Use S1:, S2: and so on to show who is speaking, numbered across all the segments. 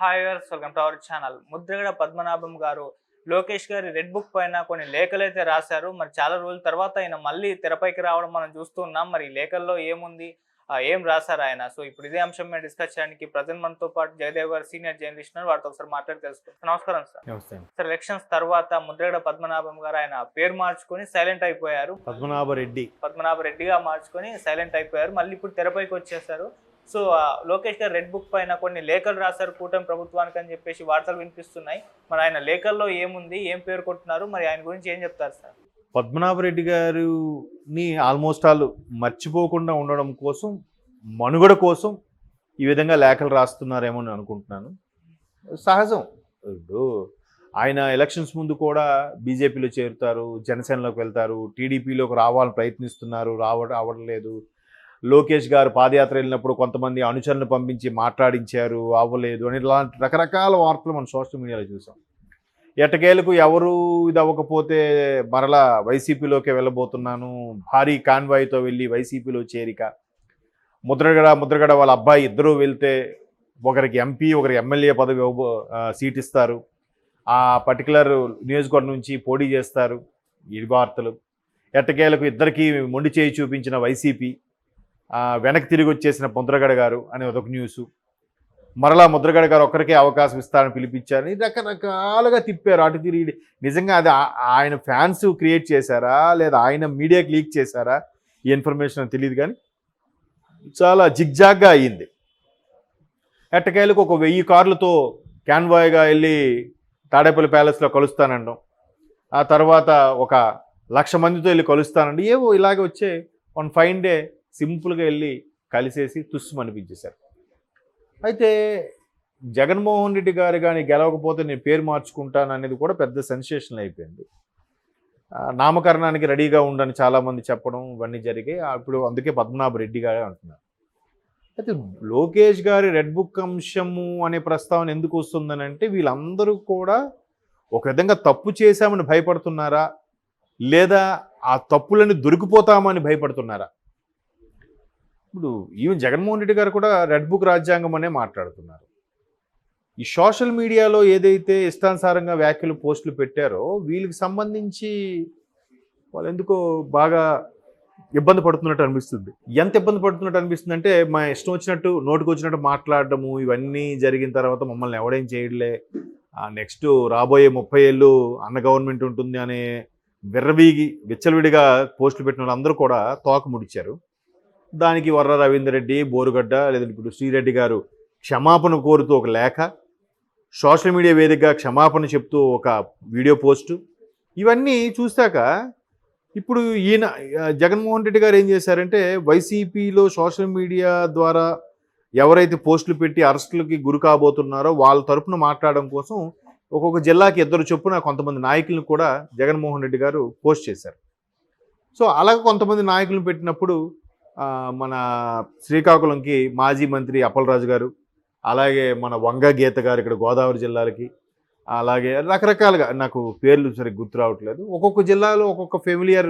S1: Hi viewers, welcome to our channel. Mudragada Padmanabham గారు లోకేష్ గారి red book పైన కొన్ని లేఖలైతే రాశారు. మరి చాలా రోజుల తర్వాత ఆయన మళ్ళీ తెరపైకి రావడం మనం చూస్తున్నాం. మరి ఈ లేఖల్లో ఏముంది, ఏం రాశారు ఆయన? సో ఇప్పుడు ఇదే అంశం మీద డిస్కస్ చేయడానికి ప్రజెంట్ మనతో పాటు జయదేవ్ గారు సీనియర్ జర్నలిస్ట్ ఉన్నారు. వారితో ఒకసారి మాట్లాడి తెలుసుకుంటాం. నమస్కారం సార్. సార్, ఎలక్షన్స్ తర్వాత ముద్రగడ పద్మనాభం గారు ఆయన పేరు మార్చుకొని సైలెంట్ అయిపోయారు. పద్మనాభరెడ్డిగా మార్చుకొని సైలెంట్ అయిపోయారు. మళ్ళీ ఇప్పుడు తెరపైకి వచ్చేసారు. సో లోకేష్ గారు రెడ్ బుక్ పైన కొన్ని లేఖలు రాశారు కూటమి ప్రభుత్వానికి అని చెప్పేసి వార్తలు వినిపిస్తున్నాయి. మరి ఆయన లేఖల్లో ఏముంది, ఏం పేర్కొంటున్నారు, మరి ఆయన గురించి ఏం చెప్తారు సార్?
S2: పద్మనాభరెడ్డి గారిని ఆల్మోస్ట్ ఆల్ మర్చిపోకుండా ఉండడం కోసం, మనుగడ కోసం ఈ విధంగా లేఖలు రాస్తున్నారేమో అని అనుకుంటున్నాను. సహజం. ఇప్పుడు ఆయన ఎలక్షన్స్ ముందు కూడా బీజేపీలో చేరుతారు, జనసేనలోకి వెళ్తారు, టీడీపీలోకి రావాలని ప్రయత్నిస్తున్నారు, అవ్వట్లేదు. లోకేష్ గారు పాదయాత్ర వెళ్ళినప్పుడు కొంతమంది అనుచరులను పంపించి మాట్లాడించారు, అవ్వలేదు అని ఇలాంటి రకరకాల వార్తలు మనం సోషల్ మీడియాలో చూసాం. ఎట్టకేలకు ఎవరు ఇది అవ్వకపోతే మరలా వైసీపీలోకి వెళ్ళబోతున్నాను, భారీ కాన్వాయ్తో వెళ్ళి వైసీపీలో చేరిక, ముద్రగడ వాళ్ళ అబ్బాయి ఇద్దరూ వెళ్తే ఒకరికి ఎంపీ ఒకరికి ఎమ్మెల్యే పదవి సీట్ ఇస్తారు, ఆ పర్టికులర్ నియోజకవర్గం నుంచి పోటీ చేస్తారు, ఈ వార్తలు. ఎట్టకేలకు ఇద్దరికి మొండి చేయి చూపించిన వైసీపీ వెనక్కి తిరిగి వచ్చేసిన ముద్రగడ గారు అనే ఒక న్యూసు, మరలా ముద్రగడ గారు ఒక్కరికే అవకాశం ఇస్తారని పిలిపించారని రకరకాలుగా తిప్పారు. అటు తిరిగి నిజంగా అది ఆయన ఫ్యాన్స్ క్రియేట్ చేశారా లేదా ఆయన మీడియాకి లీక్ చేశారా ఈ ఇన్ఫర్మేషన్ తెలియదు, కానీ చాలా జిగ్జాగ్గా అయ్యింది. ఎట్టకేలకు ఒక 1000 కార్లతో క్యాన్వాయ్గా వెళ్ళి తాడేపల్లి ప్యాలెస్లో కలుస్తానండం, ఆ తర్వాత ఒక 1,00,000 మందితో వెళ్ళి కలుస్తానండి, ఏవో ఇలాగే వచ్చే వన్ ఫైన్ డే సింపుల్గా వెళ్ళి కలిసేసి తుస్సు అనిపించేశారు. అయితే జగన్మోహన్ రెడ్డి గారు కానీ గెలవకపోతే నేను పేరు మార్చుకుంటాను అనేది కూడా పెద్ద సెన్సేషన్ అయిపోయింది. నామకరణానికి రెడీగా ఉండని చాలామంది చెప్పడం ఇవన్నీ జరిగాయి. ఇప్పుడు అందుకే పద్మనాభరెడ్డి గారు అంటున్నారు. అయితే లోకేష్ గారి రెడ్ బుక్ అంశము అనే ప్రస్తావన ఎందుకు వస్తుందని అంటే, వీళ్ళందరూ కూడా ఒక విధంగా తప్పు చేశామని భయపడుతున్నారా లేదా ఆ తప్పులని దొరికిపోతామని భయపడుతున్నారా? ఇప్పుడు ఈవెన్ జగన్మోహన్ రెడ్డి గారు కూడా రెడ్ బుక్ రాజ్యాంగం అనే మాట్లాడుతున్నారు. ఈ సోషల్ మీడియాలో ఏదైతే ఇష్టానుసారంగా వ్యాఖ్యలు పోస్టులు పెట్టారో వీళ్ళకి సంబంధించి వాళ్ళు ఎందుకో బాగా ఇబ్బంది పడుతున్నట్టు అనిపిస్తుంది. ఎంత ఇబ్బంది పడుతున్నట్టు అనిపిస్తుంది అంటే, మా ఇష్టం వచ్చినట్టు నోటికి వచ్చినట్టు మాట్లాడటము ఇవన్నీ జరిగిన తర్వాత మమ్మల్ని ఎవడేం చేయడలే, నెక్స్ట్ రాబోయే 30 ఏళ్ళు అన్న గవర్నమెంట్ ఉంటుంది అనే విచ్చలవిడిగా పోస్టులు పెట్టిన వాళ్ళందరూ కూడా తోక ముడిచారు. దానికి వర్ర రవీందర్ రెడ్డి, బోరుగడ్డ, లేదంటే ఇప్పుడు శ్రీరెడ్డి గారు క్షమాపణ కోరుతూ ఒక లేఖ, సోషల్ మీడియా వేదికగా క్షమాపణ చెప్తూ ఒక వీడియో పోస్టు, ఇవన్నీ చూశాక ఇప్పుడు ఈయన జగన్మోహన్ రెడ్డి గారు ఏం చేశారంటే, వైసీపీలో సోషల్ మీడియా ద్వారా ఎవరైతే పోస్టులు పెట్టి అరెస్టులకి గురి కాబోతున్నారో వాళ్ళ తరపున మాట్లాడడం కోసం ఒక్కొక్క జిల్లాకి 2 చొప్పున కొంతమంది నాయకులను కూడా జగన్మోహన్ రెడ్డి గారు పోస్ట్ చేశారు. సో అలాగే కొంతమంది నాయకులను పెట్టినప్పుడు మన శ్రీకాకుళంకి మాజీ మంత్రి అప్పలరాజు గారు, అలాగే మన వంగ గీత గారు ఇక్కడ గోదావరి జిల్లాలకి, అలాగే రకరకాలుగా నాకు పేర్లు సరిగ్గా గుర్తు రావట్లేదు, ఒక్కొక్క జిల్లాలో ఒక్కొక్క ఫెమిలియర్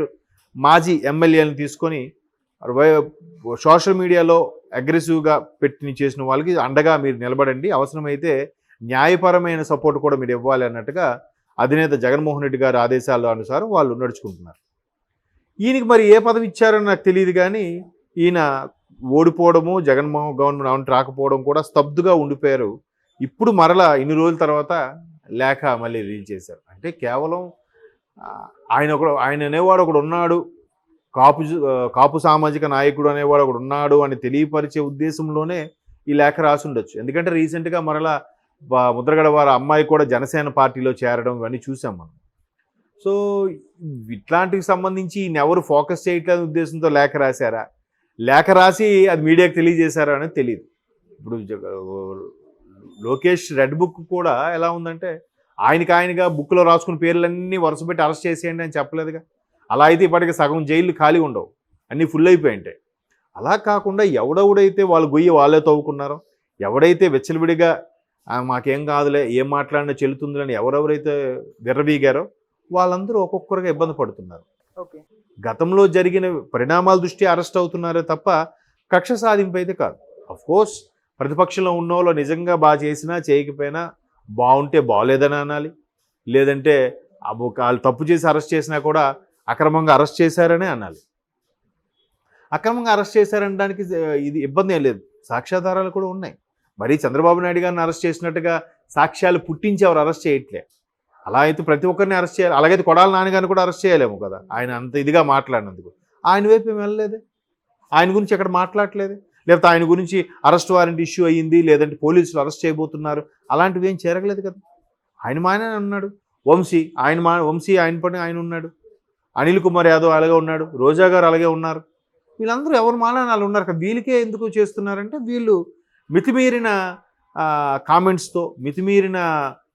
S2: మాజీ ఎమ్మెల్యేలను తీసుకొని సోషల్ మీడియాలో అగ్రెసివ్గా చేసిన వాళ్ళకి అండగా మీరు నిలబడండి, అవసరమైతే న్యాయపరమైన సపోర్ట్ కూడా మీరు ఇవ్వాలి అన్నట్టుగా అధినేత జగన్మోహన్ రెడ్డి గారి ఆదేశాల అనుసారం వాళ్ళు నడుచుకుంటున్నారు. ఈయనకి మరి ఏ పదవి ఇచ్చారని నాకు తెలియదు, కానీ ఈయన ఓడిపోవడము, జగన్మోహన్ గవర్నమెంట్ రాకపోవడం కూడా స్తబ్దుగా ఉండిపోయారు. ఇప్పుడు మరలా ఇన్ని రోజుల తర్వాత లేఖ మళ్ళీ రిలీజ్ చేశారు. అంటే కేవలం ఆయన అనేవాడు ఒకడు ఉన్నాడు, కాపు సామాజిక నాయకుడు అనేవాడు ఒకడు ఉన్నాడు అని తెలియపరిచే ఉద్దేశంలోనే ఈ లేఖ రాసి ఉండొచ్చు. ఎందుకంటే రీసెంట్గా మరలా ముద్రగడ వారి అమ్మాయి కూడా జనసేన పార్టీలో చేరడం ఇవన్నీ చూసాం మనం. సో ఇట్లాంటికి సంబంధించి ఈయన ఎవరు ఫోకస్ చేయట్లేదు ఉద్దేశంతో లేఖ రాశారా, లేఖ రాసి అది మీడియాకి తెలియజేశారా అనేది తెలియదు. ఇప్పుడు లోకేష్ రెడ్ బుక్ కూడా ఎలా ఉందంటే, ఆయనగా బుక్లో రాసుకున్న పేర్లన్నీ వరుస పెట్టి అరెస్ట్ చేసేయండి అని చెప్పలేదుగా. అలా అయితే ఇప్పటికి సగం జైళ్ళు ఖాళీ ఉండవు, అన్నీ ఫుల్ అయిపోయింటాయి. అలా కాకుండా ఎవడెవడైతే వాళ్ళు గొయ్యి వాళ్ళే తవ్వుకున్నారో, ఎవడైతే వెచ్చలవిడిగా మాకేం కాదులే ఏం మాట్లాడినా చెల్లుతుందని ఎవరెవరైతే విర్రవీగారో వాళ్ళందరూ ఒక్కొక్కరుగా ఇబ్బంది పడుతున్నారు. గతంలో జరిగిన పరిణామాల దృష్ట్యా అరెస్ట్ అవుతున్నారే తప్ప కక్ష సాధింపు అయితే కాదు. అఫ్కోర్స్ ప్రతిపక్షంలో ఉన్న వాళ్ళు నిజంగా బాగా చేసినా చేయకపోయినా బాగుంటే బాగోలేదని అనాలి, లేదంటే వాళ్ళు తప్పు చేసి అరెస్ట్ చేసినా కూడా అక్రమంగా అరెస్ట్ చేశారనే అనాలి. అక్రమంగా అరెస్ట్ చేశారనడానికి ఇది ఇబ్బంది ఏం లేదు, సాక్ష్యాధారాలు కూడా ఉన్నాయి. మరీ చంద్రబాబు నాయుడు గారిని అరెస్ట్ చేసినట్టుగా సాక్ష్యాలు పుట్టించి ఎవరు అరెస్ట్ చేయట్లే. అలా అయితే ప్రతి ఒక్కరిని అరెస్ట్ చేయాలి. అలాగైతే కొడాలి నాన్నగారిని కూడా అరెస్ట్ చేయలేము కదా, ఆయన అంత ఇదిగా మాట్లాడినందుకు. ఆయన వైపు ఏం వెళ్ళలేదే, ఆయన గురించి ఎక్కడ మాట్లాడలేదే, లేకపోతే ఆయన గురించి అరెస్ట్ వారెంట్ ఇష్యూ అయ్యింది, లేదంటే పోలీసులు అరెస్ట్ చేయబోతున్నారు, అలాంటివి ఏం జరగలేదు కదా. ఆయన మానే ఉన్నాడు, వంశీ ఆయన పని ఆయన ఉన్నాడు, అనిల్ కుమార్ యాదవ్ అలాగే ఉన్నాడు, రోజా గారు అలాగే ఉన్నారు. వీళ్ళందరూ ఎవరు మానే వాళ్ళు ఉన్నారు కదా. వీళ్ళకే ఎందుకు చేస్తున్నారంటే వీళ్ళు మితిమీరిన కామెంట్స్తో, మితిమీరిన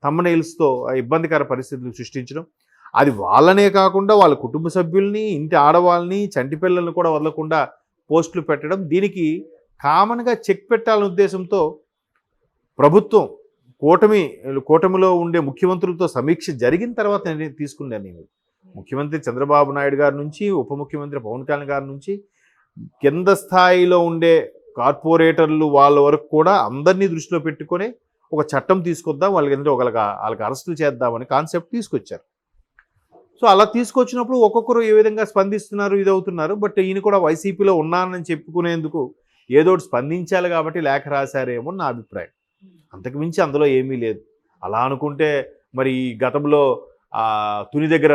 S2: థంబ్నెయిల్స్తో ఇబ్బందికర పరిస్థితులు సృష్టించడం, అది వాళ్ళనే కాకుండా వాళ్ళ కుటుంబ సభ్యుల్ని, ఇంటి ఆడవాళ్ళని, చంటి పిల్లల్ని కూడా వదలకుండా పోస్టులు పెట్టడం, దీనికి కామన్గా చెక్ పెట్టాలనే ఉద్దేశంతో ప్రభుత్వం కూటమిలో ఉండే ముఖ్యమంత్రులతో సమీక్ష జరిగిన తర్వాత నేను తీసుకున్నాను. నేను ముఖ్యమంత్రి చంద్రబాబు నాయుడు గారి నుంచి, ఉప ముఖ్యమంత్రి పవన్ కళ్యాణ్ గారి నుంచి, కింద స్థాయిలో ఉండే కార్పొరేటర్లు వాళ్ళ వరకు కూడా అందరినీ దృష్టిలో పెట్టుకొని ఒక చట్టం తీసుకొద్దాం, వాళ్ళకి వాళ్ళకి అరెస్టులు చేద్దామని కాన్సెప్ట్ తీసుకొచ్చారు. సో అలా తీసుకొచ్చినప్పుడు ఒక్కొక్కరు ఏ విధంగా స్పందిస్తున్నారు, ఇదవుతున్నారు. బట్ ఈయన కూడా వైసీపీలో ఉన్నానని చెప్పుకునేందుకు ఏదో ఒకటి స్పందించాలి కాబట్టి లేఖ రాశారేమో నా అభిప్రాయం. అంతకుమించి అందులో ఏమీ లేదు. అలా అనుకుంటే మరి గతంలో తుని దగ్గర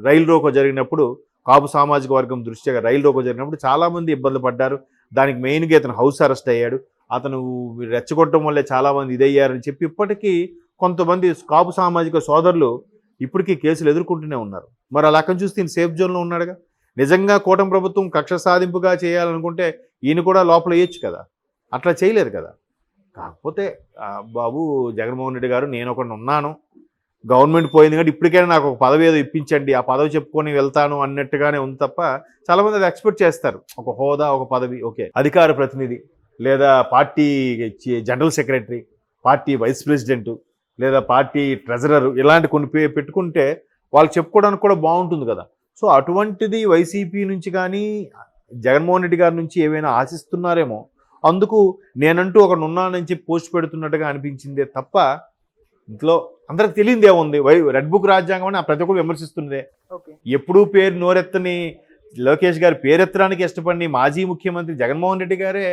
S2: రైలు రోకో జరిగినప్పుడు, కాపు సామాజిక వర్గం దృష్ట్యా రైలు రోకో జరిగినప్పుడు చాలామంది ఇబ్బందులు పడ్డారు. దానికి మెయిన్గా ఇతను హౌస్ అరెస్ట్ అయ్యాడు, అతను రెచ్చగొట్టడం వల్లే చాలామంది ఇదయ్యారని చెప్పి ఇప్పటికీ కొంతమంది కాపు సామాజిక సోదరులు ఇప్పటికీ కేసులు ఎదుర్కొంటూనే ఉన్నారు. మరి అలా అక్కడ చూస్తే ఈయన సేఫ్ జోన్లో ఉన్నాడుగా. నిజంగా కూటమి ప్రభుత్వం కక్ష సాధింపుగా చేయాలనుకుంటే ఈయన కూడా లోపల వేయచ్చు కదా, అట్లా చేయలేదు కదా. కాకపోతే బాబు జగన్మోహన్ రెడ్డి గారు, నేను ఒకడిని ఉన్నాను, గవర్నమెంట్ పోయింది కాబట్టి ఇప్పటికైనా నాకు ఒక పదవి ఏదో ఇప్పించండి, ఆ పదవి చెప్పుకొని వెళ్తాను అన్నట్టుగానే ఉంది తప్ప, చాలామంది అది ఎక్స్పెక్ట్ చేస్తారు. ఒక హోదా, ఒక పదవి, ఓకే, అధికార ప్రతినిధి లేదా party general secretary, party vice president లేదా పార్టీ ట్రెజరర్, ఇలాంటి కొన్ని పెట్టుకుంటే వాళ్ళు చెప్పుకోవడానికి కూడా బాగుంటుంది కదా. సో అటువంటిది వైసీపీ నుంచి కానీ జగన్మోహన్ రెడ్డి గారి నుంచి ఏమైనా ఆశిస్తున్నారేమో, అందుకు నేనంటూ ఒకడు ఉన్నానని చెప్పి పోస్ట్ పెడుతున్నట్టుగా అనిపించిందే తప్ప ఇంట్లో అందరికి తెలియదు ఏముంది. రెడ్ బుక్ రాజ్యాంగం అని ప్రతి ఒక్కరు విమర్శిస్తున్నదే. ఎప్పుడూ పేరు నోరెత్తని లోకేష్ గారి పేరెత్తడానికి ఇష్టపడి మాజీ ముఖ్యమంత్రి జగన్మోహన్ రెడ్డి గారే